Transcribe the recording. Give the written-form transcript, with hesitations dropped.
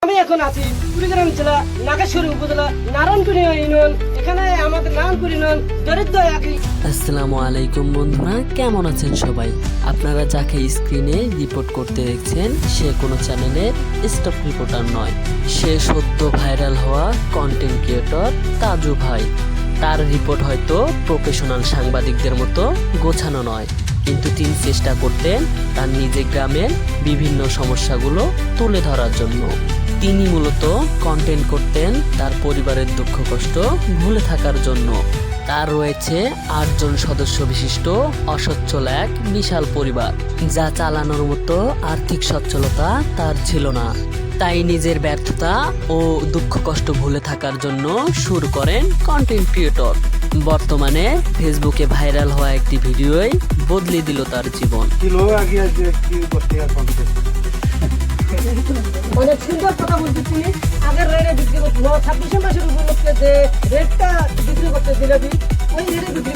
আমি এখন আছি কুড়িগ্রাম জেলা নাগেশ্বরী উপজেলা নারায়ণপুর ইউনিয়ন। এখানে আমাদের নারায়ণপুর ইউনিয়ন দরিদ্র একই। আসসালামু আলাইকুম বন্ধুরা, কেমন আছেন সবাই? আপনারা যাকে স্ক্রিনে রিপোর্ট করতে দেখছেন সে কোনো চ্যানেলের স্টক রিপোর্টার নয়, সে সদ্য ভাইরাল হওয়া কন্টেন্ট ক্রিয়েটর তাজু ভাই। তার রিপোর্ট হয়তো প্রফেশনাল সাংবাদিকদের মতো গোছানো নয়, কিন্তু তিনি চেষ্টা করতেন তার নিজের গ্রামের বিভিন্ন সমস্যাগুলো তুলে ধরার জন্য। তিনি মূলত কন্টেন্ট করতেন তার পরিবারের দুঃখ কষ্ট ভুলে থাকার জন্য। তার রয়েছে 8 জন সদস্য বিশিষ্ট অসচ্ছল এক বিশাল পরিবার, যা চালানোর মতো আর্থিক সচ্ছলতা তার ছিল না। তাই নিজের ব্যর্থতা ও দুঃখ কষ্ট ভুলে থাকার জন্য শুরু করেন কন্টেন্ট ক্রিয়েটর। বর্তমানে ফেসবুকে ভাইরাল হওয়া একটি ভিডিওই বদলে দিল তার জীবন। অনেক সুন্দর কথা বলতে তিনি আগের রেটে বিক্রি করতে 26 মাসের উপলক্ষে যে রেটটা বিক্রি করতে জিলাপি ওই রেটে বিক্রি